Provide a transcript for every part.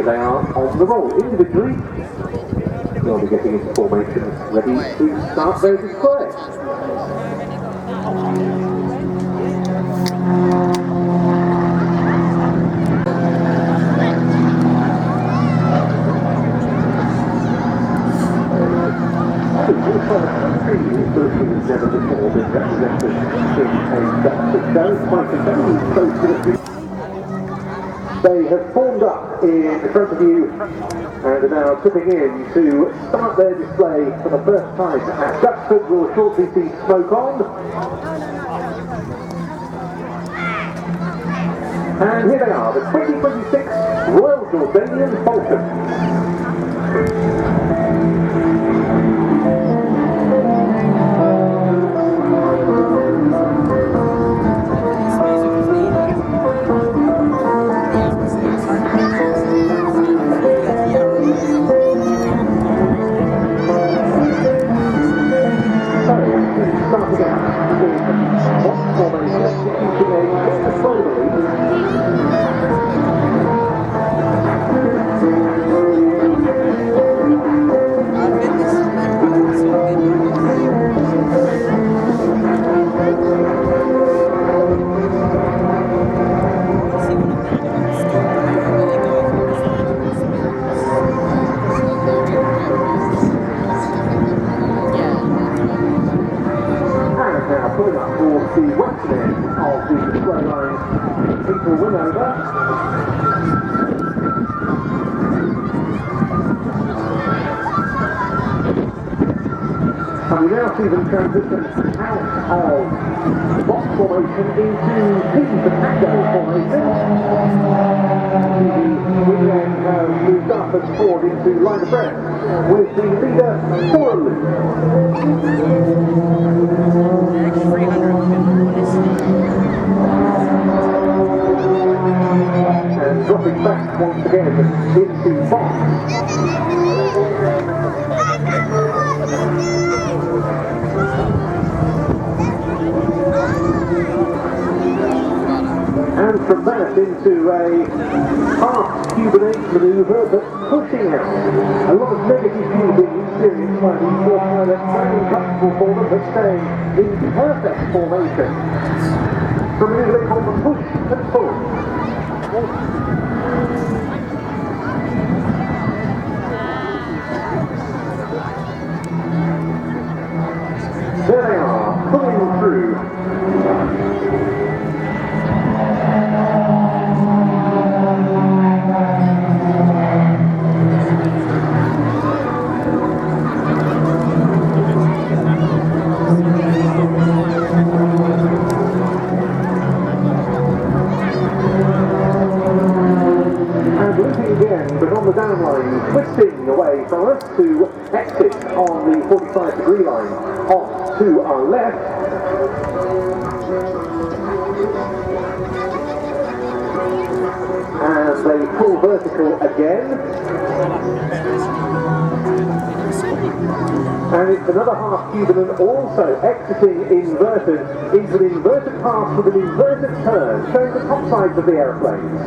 here they are on the roll. Individually, they'll be getting into formation, ready to start their display. Never before been represented in a Duxford show, quite a very close to the. They have formed up in front of you and are now tipping in to start their display for the first time at Duxford. We'll shortly see smoke on. And here they are, the 2026 Royal Jordanian Falcons. The western end of the display line, people win over. And we now see them transition out of box formation into P for Tango formation. The wing end has moved up and forward into line of breath with the leader for a loop. And dropping back once again into box. And from that into a half Cuban 8 manoeuvre, but pushing out a lot of negative view being experienced by the four pilots, very comfortable for them, but staying in perfect formation. From here they call the push and pull. There they are, pulling through. But on the downline, twisting away from us to exit on the 45-degree line off to our left. And they pull vertical again. And it's another half Cuban and also exiting inverted into an inverted pass with an inverted turn, showing the top sides of the aeroplanes.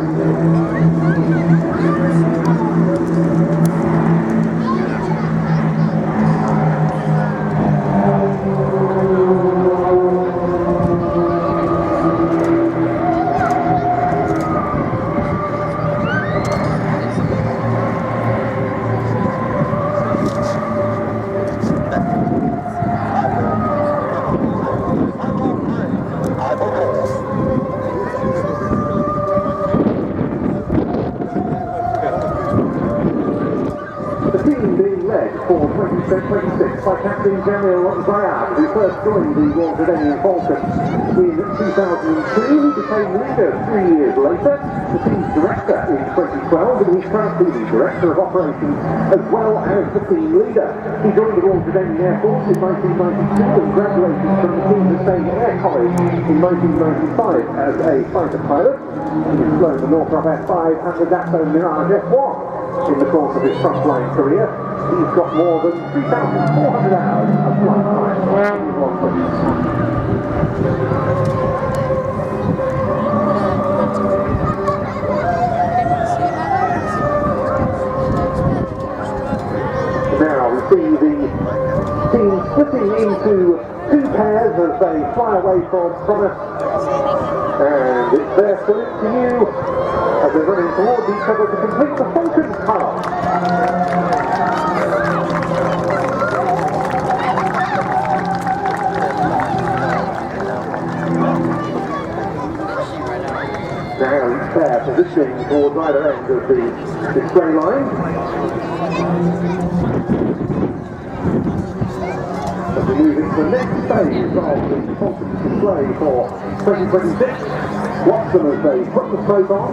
For 2026 by Captain General Zayad, who first joined the Royal Jordanian Falcons in 2002. He became leader 3 years later, the team's director in 2012, and he's currently the director of operations as well as the team leader. He joined the Royal Jordanian Air Force in 1992 and graduated from the King Hussein Air College in 1995 as a fighter pilot. He's flown the Northrop F5 and the Dassault Mirage F1. In the course of his frontline career, he's got more than 3,400 hours of flight time. see the team splitting into two pairs as they fly away from us. And it's their salute to you as they're running towards each other to complete the Falcons pass. Now each pair positioning towards either end of the display line. As we move into the next phase of the Falcons display for 2026, watch them as they put the smoke on.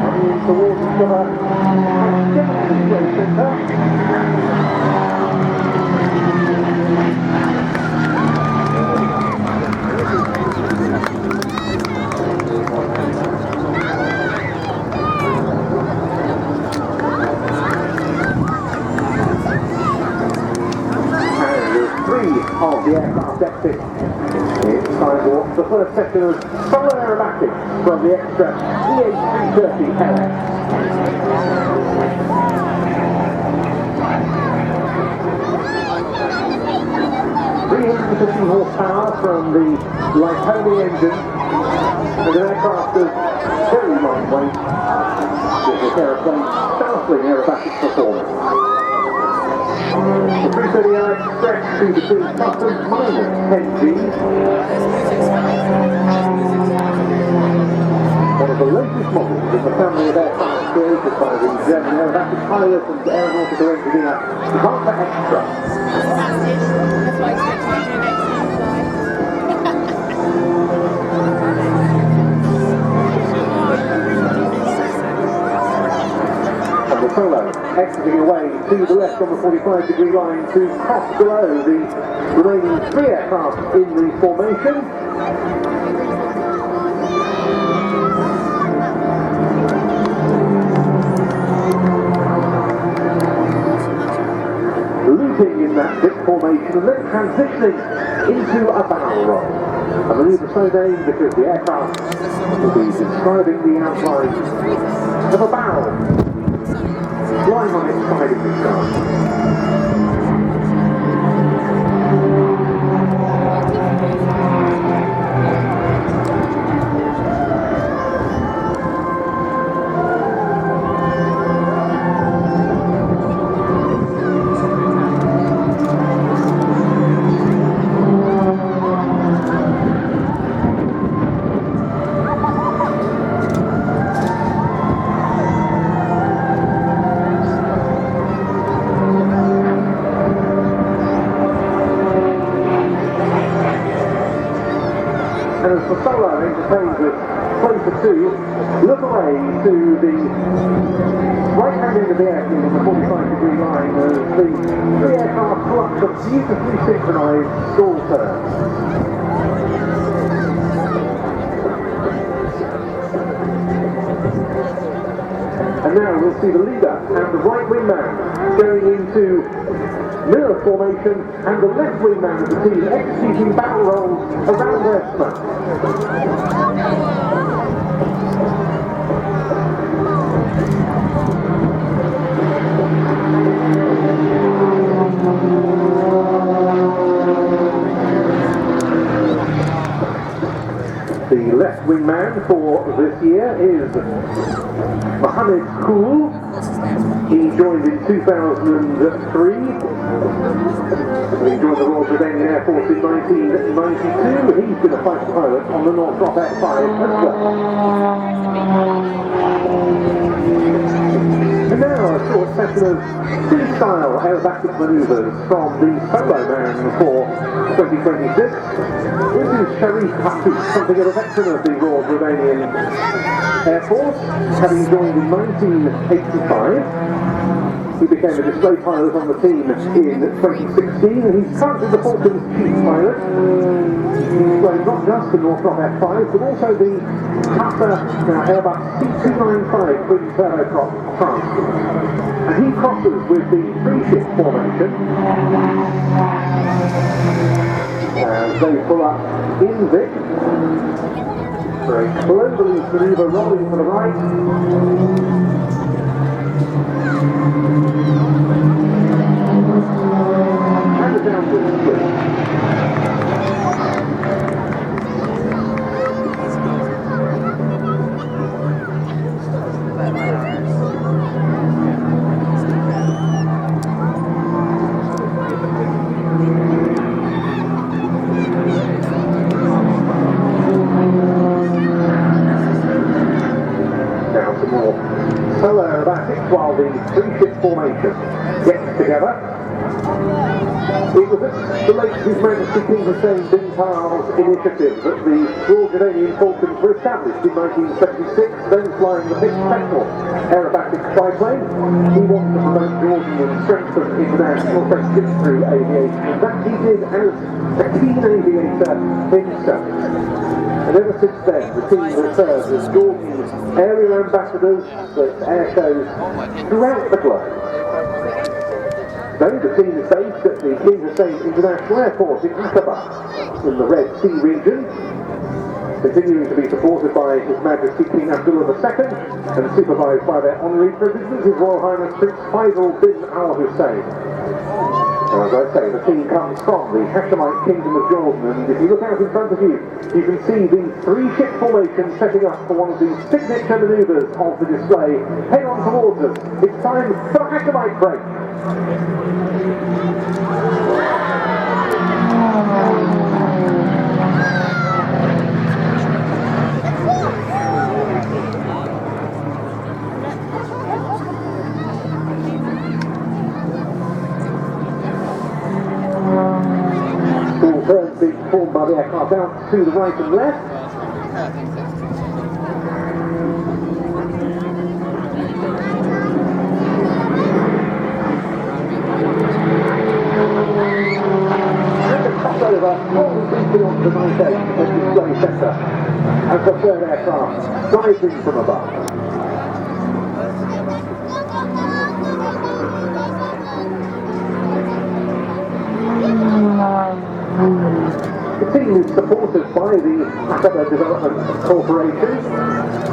Coming towards each other, display centre. Of the aircraft exit. It's time to watch the first section of solar aerobatic from the Extra EA300s LX. 350 horsepower from the Lycoming engine and an aircraft of very lightweight with this aeroplane's startling aerobatic performance. The 330i stretch to between customs minus 10 Gs. One of the latest models in the family of aircraft created by the German aerobatic pilot and aeronautical engineer Walter Extra. That's why it's the solo exiting away to the left on the 45-degree line to cross below the remaining three aircraft in the formation. Looping in that dip formation and then transitioning into a barrel roll. A manoeuvre so named because the aircraft will be describing the outline of a barrel lying on its side in the sky. And as the solo entertains us closer to, look away to the right-hand end of the airfield on the 45-degree line as the three aircraft clutch a beautifully synchronised stall turn. And now we'll see the leader and the right wingman going into mirror formation and the left wingman of the team executing barrel rolls around their smoke. The left wingman for this year is Mohammed Kool. He joined in 2003. He joined the Royal Jordanian Air Force in 1992. He's been a fighter pilot on the Northrop F5 as well. And now a short session of freestyle aerobatic manoeuvres from the solo man for 2026. This is Sharif Hattu, something of a veteran of the Royal Jordanian Air Force, having joined in 1985. He became a display pilot on the team in 2016, and he's currently the Falcons chief pilot. He's flown not just the Northrop F5, but also the Airbus C295 twin turboprop transport. And he crosses with the three-ship formation. As they pull up in Vic. for a globally maneuver rolling to the right. And a downward split. Solo aerobatics while the three-ship formation gets together. It was at the late His Majesty King Hussein initiative that the Royal Jordanian Falcons were established in 1976, then flying the big special aerobatic triplane. He wanted to promote Jordan and strengthen international friendship through aviation, and that he did as a keen aviator himself. And ever since then, the team has served as Jordan's area ambassadors at airshows throughout the globe. Today, the team is based at the King Hussein International Airport in Aqaba, in the Red Sea region, continuing to be supported by His Majesty King Abdullah II and supervised by their honorary president, His Royal Highness Prince Faisal bin Al Hussein. As I say, the team comes from the Hashemite Kingdom of Jordan, and if you look out in front of you, you can see the three-ship formation setting up for one of the signature manoeuvres of the display. Head on towards us. It's time for a Hashemite break. Turns being performed by the aircraft out to the right and left. And a crossover rolling briefly onto the night edge of the display centre as the third aircraft dives in from above. The team is supported by the Aqaba Development Corporation,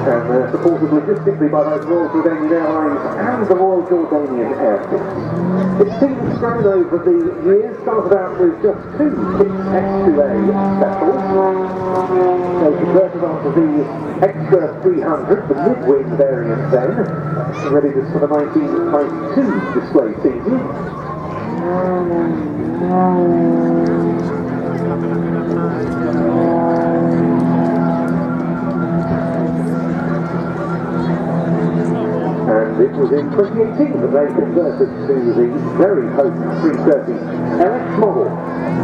and they're supported logistically by both Royal Jordanian Airlines and the Royal Jordanian Airport. Its team has grown over the years, started out with just two X2A specials. They converted onto the Extra 300, the mid-wing variant then, ready for the 1992 display season. And it was in 2018 that they converted to the very potent 330 LX model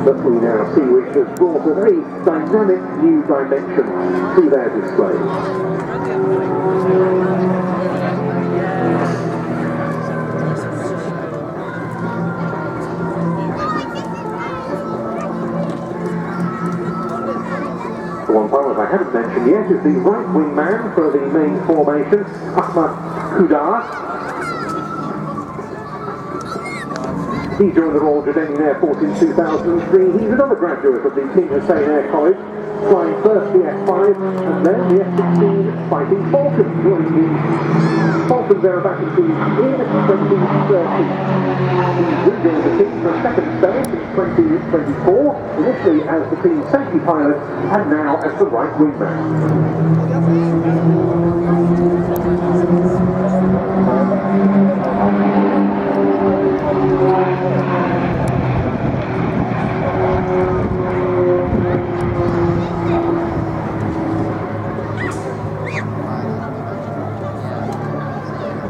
that we now see, which has brought a very dynamic new dimension to their displays. One pilot I haven't mentioned yet is the right wing man for the main formation, Ahmad Kudar. He joined the Royal Jordanian Airport in 2003. He's another graduate of the King Hussein Air College, flying first the F5 and then the F-16 Fighting Falcon, joining the Falcons aerobatic team in 2013. He rejoined the team for a second spell in 2024, initially as the team's safety pilot and now as the right wingman.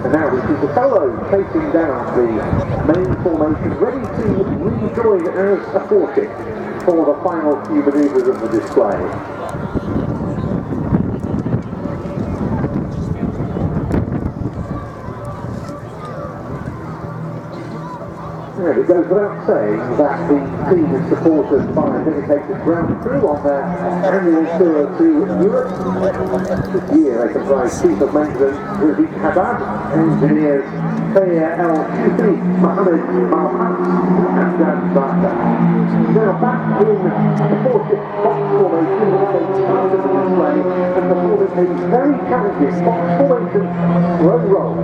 And now we see the solo chasing down the main formation, ready to rejoin as a four-ship for the final few manoeuvres of the display. And it goes without saying that the team is supported by a dedicated ground crew on their annual tour to Europe. This year they comprise Chief of Maintenance Razik Habab, engineers El-Shufi, Mohammed Malhat, and Dan Barker. Now back in the 4-ship box formation, they started the display and performing a very challenging box formation slow roll.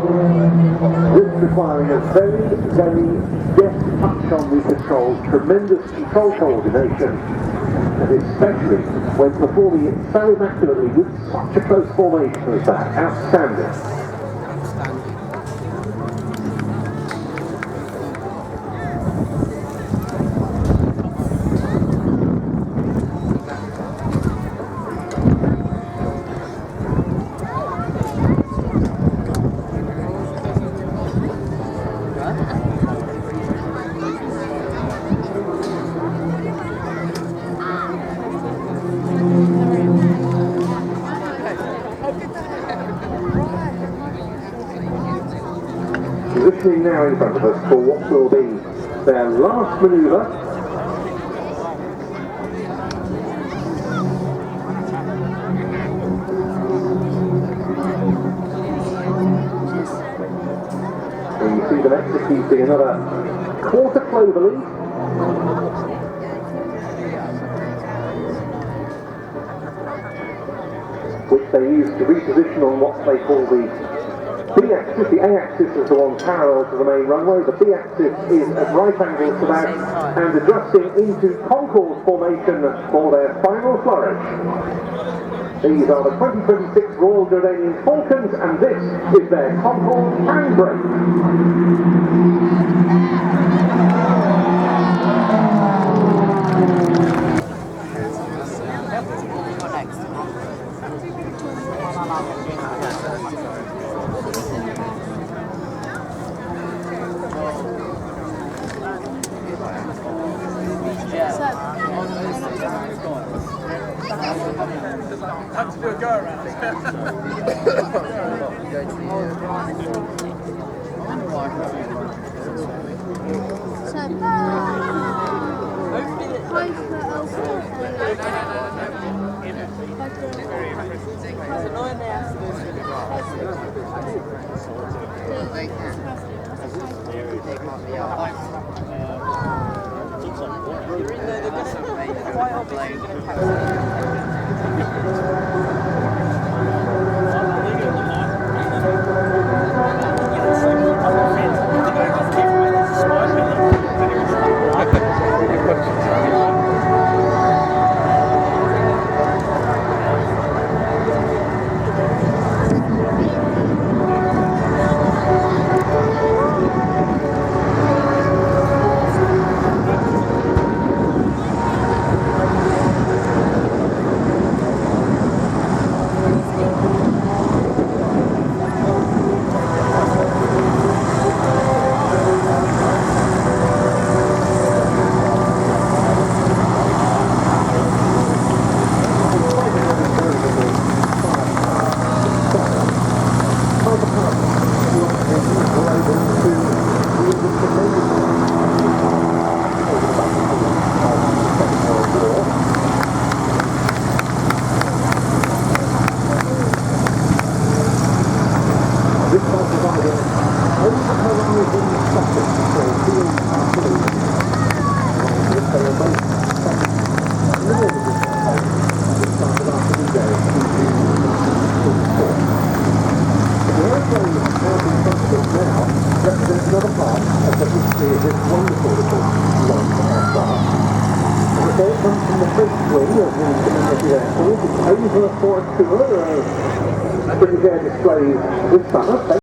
This requiring a very, very deft touch on the controls, tremendous control coordination, and especially when performing it so immaculately with such a close formation as that. Outstanding. Positioning now in front of us for what will be their last manoeuvre. And you see them executing another quarter clover lead. Which they use to reposition on what they call the B-axis. The A-axis is the one parallel to the main runway. The B-axis is at right angles to that and adjusting into concourse formation for their final flourish. These are the 2026 Royal Jordanian Falcons, and this is their concourse handbrake. Have to do a go around. Over for a tour, British Air displays this summer.